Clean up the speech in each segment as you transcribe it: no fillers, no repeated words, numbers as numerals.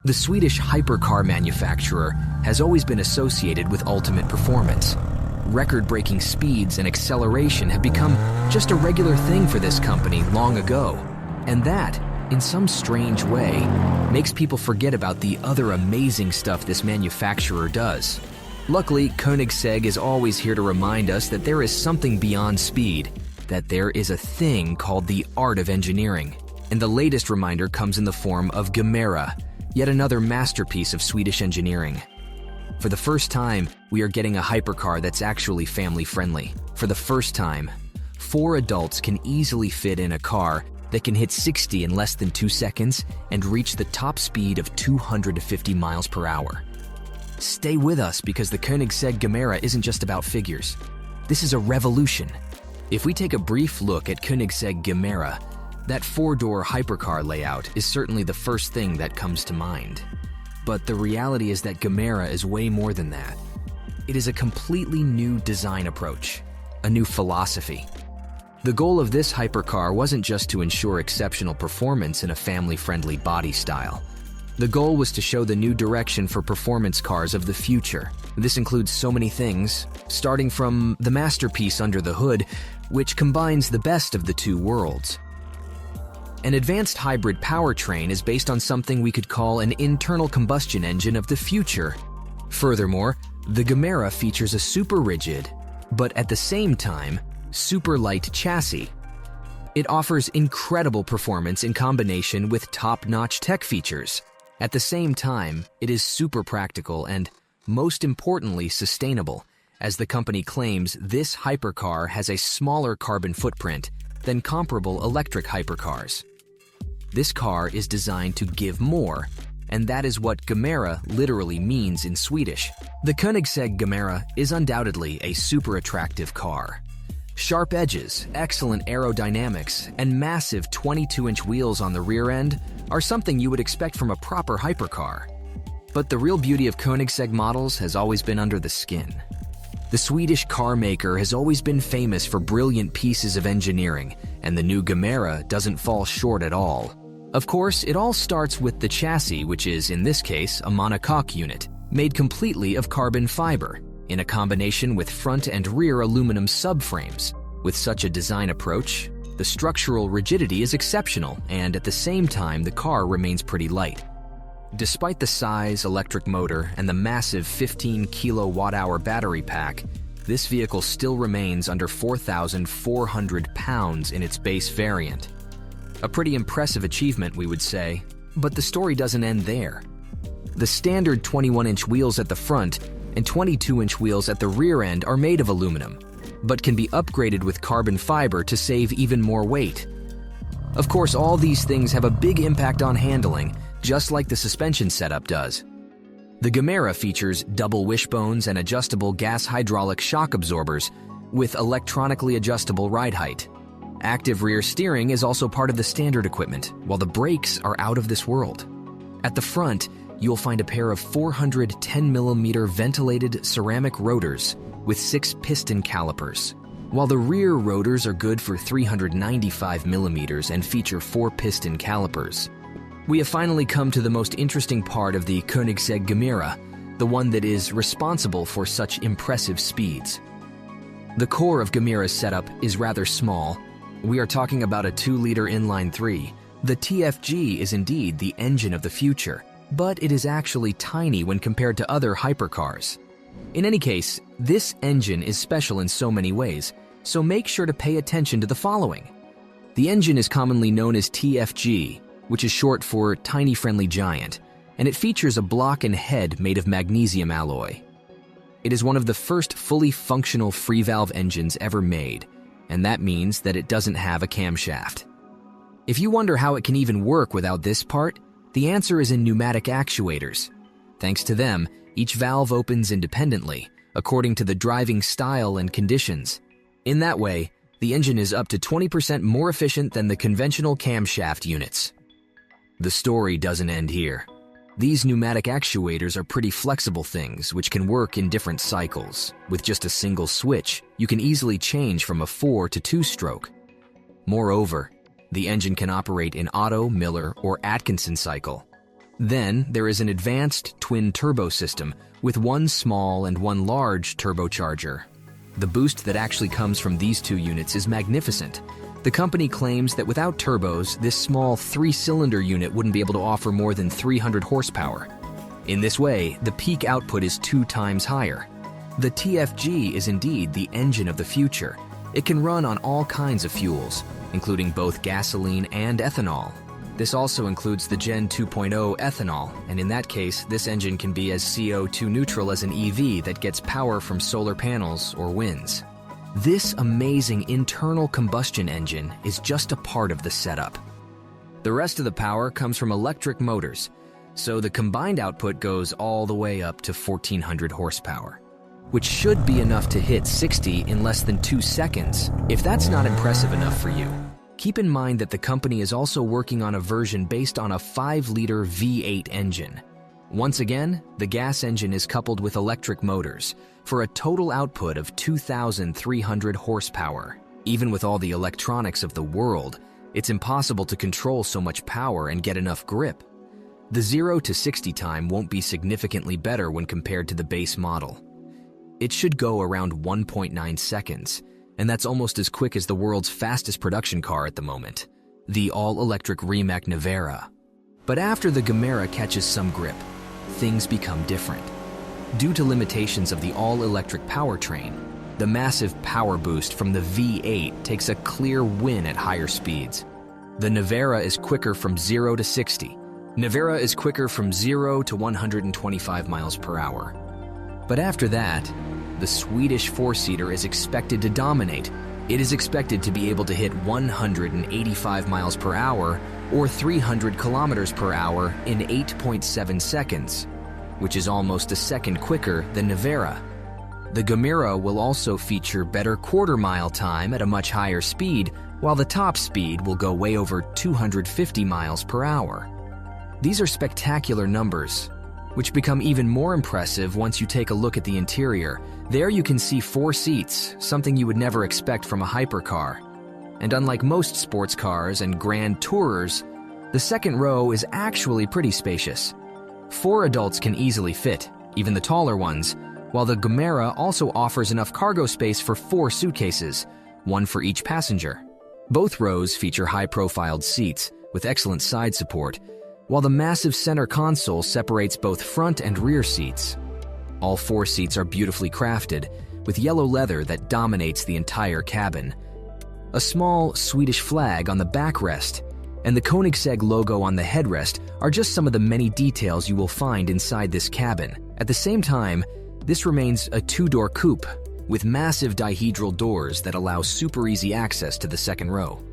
The Swedish hypercar manufacturer has always been associated with ultimate performance. Record-breaking speeds and acceleration have become just a regular thing for this company long ago. And that, in some strange way, makes people forget about the other amazing stuff this manufacturer does. Luckily, Koenigsegg is always here to remind us that there is something beyond speed, that there is a thing called the art of engineering. And the latest reminder comes in the form of Gemera, yet another masterpiece of Swedish engineering. For the first time, we are getting a hypercar that's actually family-friendly. For the first time, 4 adults can easily fit in a car that can hit 60 in less than 2 seconds and reach the top speed of 250 miles per hour. Stay with us because the Koenigsegg Gemera isn't just about figures. This is a revolution. If we take a brief look at Koenigsegg Gemera, that 4-door hypercar layout is certainly the first thing that comes to mind. But the reality is that Gemera is way more than that. It is a completely new design approach, a new philosophy. The goal of this hypercar wasn't just to ensure exceptional performance in a family-friendly body style. The goal was to show the new direction for performance cars of the future. This includes so many things, starting from the masterpiece under the hood, which combines the best of the two worlds. An advanced hybrid powertrain is based on something we could call an internal combustion engine of the future. Furthermore, the Gemera features a super rigid, but at the same time, super light chassis. It offers incredible performance in combination with top-notch tech features. At the same time, it is super practical and, most importantly, sustainable, as the company claims this hypercar has a smaller carbon footprint than comparable electric hypercars. This car is designed to give more, and that is what Gemera literally means in Swedish. The Koenigsegg Gemera is undoubtedly a super attractive car. Sharp edges, excellent aerodynamics, and massive 22-inch wheels on the rear end are something you would expect from a proper hypercar. But the real beauty of Koenigsegg models has always been under the skin. The Swedish car maker has always been famous for brilliant pieces of engineering, and the new Gemera doesn't fall short at all. Of course, it all starts with the chassis, which is, in this case, a monocoque unit, made completely of carbon fiber, in a combination with front and rear aluminum subframes. With such a design approach, the structural rigidity is exceptional, and at the same time, the car remains pretty light. Despite the size, electric motor, and the massive 15 kilowatt-hour battery pack, this vehicle still remains under 4,400 pounds in its base variant. A pretty impressive achievement, we would say, but the story doesn't end there. The standard 21-inch wheels at the front and 22-inch wheels at the rear end are made of aluminum, but can be upgraded with carbon fiber to save even more weight. Of course, all these things have a big impact on handling, just like the suspension setup does. The Gemera features double wishbones and adjustable gas hydraulic shock absorbers with electronically adjustable ride height. Active rear steering is also part of the standard equipment, while the brakes are out of this world. At the front, you'll find a pair of 410mm ventilated ceramic rotors with 6 piston calipers, while the rear rotors are good for 395mm and feature 4 piston calipers. We have finally come to the most interesting part of the Koenigsegg Gemera, the one that is responsible for such impressive speeds. The core of Gemera's setup is rather small. We are talking about a 2-liter inline-3. The TFG is indeed the engine of the future, but it is actually tiny when compared to other hypercars. In any case, this engine is special in so many ways, so make sure to pay attention to the following. The engine is commonly known as TFG, which is short for Tiny Friendly Giant, and it features a block and head made of magnesium alloy. It is one of the first fully functional free-valve engines ever made, and that means that it doesn't have a camshaft. If you wonder how it can even work without this part, the answer is in pneumatic actuators. Thanks to them, each valve opens independently, according to the driving style and conditions. In that way, the engine is up to 20% more efficient than the conventional camshaft units. The story doesn't end here. These pneumatic actuators are pretty flexible things which can work in different cycles. With just a single switch, you can easily change from a 4 to 2-stroke. Moreover, the engine can operate in Otto, Miller, or Atkinson cycle. Then there is an advanced twin-turbo system with one small and one large turbocharger. The boost that actually comes from these two units is magnificent. The company claims that without turbos, this small 3-cylinder unit wouldn't be able to offer more than 300 horsepower. In this way, the peak output is 2 times higher. The TFG is indeed the engine of the future. It can run on all kinds of fuels, including both gasoline and ethanol. This also includes the Gen 2.0 ethanol, and in that case, this engine can be as CO2 neutral as an EV that gets power from solar panels or winds. This amazing internal combustion engine is just a part of the setup. The rest of the power comes from electric motors, so the combined output goes all the way up to 1,400 horsepower, which should be enough to hit 60 in less than 2 seconds. If that's not impressive enough for you, keep in mind that the company is also working on a version based on a 5-liter V8 engine. Once again, the gas engine is coupled with electric motors for a total output of 2,300 horsepower. Even with all the electronics of the world, it's impossible to control so much power and get enough grip. The 0 to 60 time won't be significantly better when compared to the base model. It should go around 1.9 seconds, and that's almost as quick as the world's fastest production car at the moment, the all-electric Rimac Nevera. But after the Gemera catches some grip, things become different. Due to limitations of the all-electric powertrain, the massive power boost from the V8 takes a clear win at higher speeds. The Nevera is quicker from 0 to 60. Nevera is quicker from 0 to 125 miles per hour. But after that, the Swedish 4-seater is expected to dominate. It is expected to be able to hit 185 miles per hour or 300 kilometers per hour in 8.7 seconds, which is almost a second quicker than Nevera. The Gemera will also feature better quarter-mile time at a much higher speed, while the top speed will go way over 250 miles per hour. These are spectacular numbers, which become even more impressive once you take a look at the interior. There you can see 4 seats, something you would never expect from a hypercar. And unlike most sports cars and grand tourers, the second row is actually pretty spacious. 4 adults can easily fit, even the taller ones, while the Gemera also offers enough cargo space for 4 suitcases, one for each passenger. Both rows feature high-profiled seats with excellent side support, while the massive center console separates both front and rear seats. All 4 seats are beautifully crafted, with yellow leather that dominates the entire cabin. A small Swedish flag on the backrest and the Koenigsegg logo on the headrest are just some of the many details you will find inside this cabin. At the same time, this remains a 2-door coupe with massive dihedral doors that allow super easy access to the second row.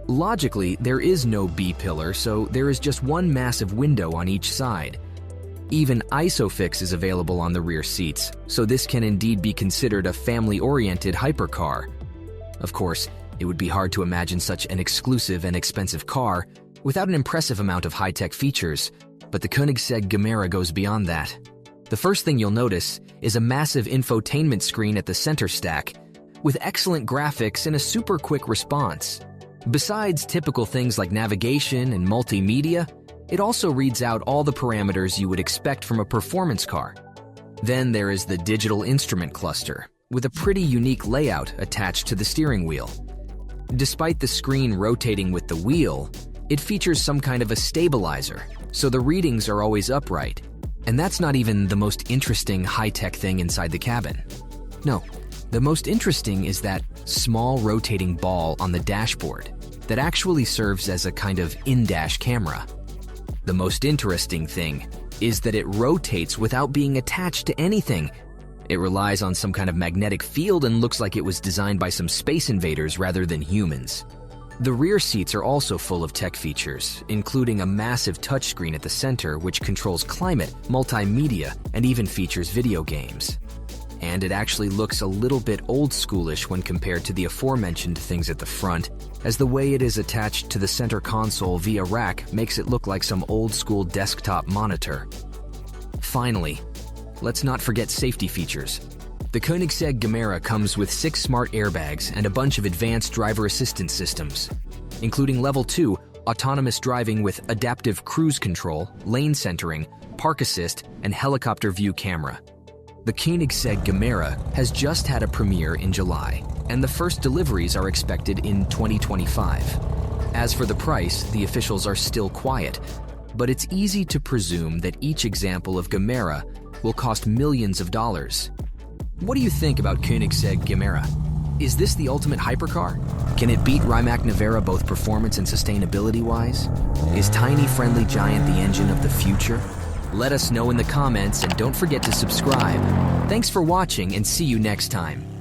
Logically, there is no B-pillar, so there is just one massive window on each side. Even ISOFIX is available on the rear seats, so this can indeed be considered a family-oriented hypercar. Of course, it would be hard to imagine such an exclusive and expensive car without an impressive amount of high-tech features, but the Koenigsegg Gemera goes beyond that. The first thing you'll notice is a massive infotainment screen at the center stack, with excellent graphics and a super quick response. Besides typical things like navigation and multimedia, it also reads out all the parameters you would expect from a performance car. Then there is the digital instrument cluster, with a pretty unique layout attached to the steering wheel. Despite the screen rotating with the wheel, it features some kind of a stabilizer, so the readings are always upright. And that's not even the most interesting high-tech thing inside the cabin. No, the most interesting is that small rotating ball on the dashboard that actually serves as a kind of in-dash camera. The most interesting thing is that it rotates without being attached to anything. It relies on some kind of magnetic field and looks like it was designed by some space invaders rather than humans. The rear seats are also full of tech features, including a massive touchscreen at the center which controls climate, multimedia, and even features video games. And it actually looks a little bit old-schoolish when compared to the aforementioned things at the front, as the way it is attached to the center console via rack makes it look like some old-school desktop monitor. Finally, let's not forget safety features. The Koenigsegg Gemera comes with 6 smart airbags and a bunch of advanced driver assistance systems, including Level 2 autonomous driving with adaptive cruise control, lane centering, park assist, and helicopter view camera. The Koenigsegg Gemera has just had a premiere in July, and the first deliveries are expected in 2025. As for the price, the officials are still quiet, but it's easy to presume that each example of Gemera will cost millions of dollars. What do you think about Koenigsegg Gemera? Is this the ultimate hypercar? Can it beat Rimac Nevera both performance and sustainability-wise? Is tiny friendly giant the engine of the future? Let us know in the comments and don't forget to subscribe. Thanks for watching and see you next time.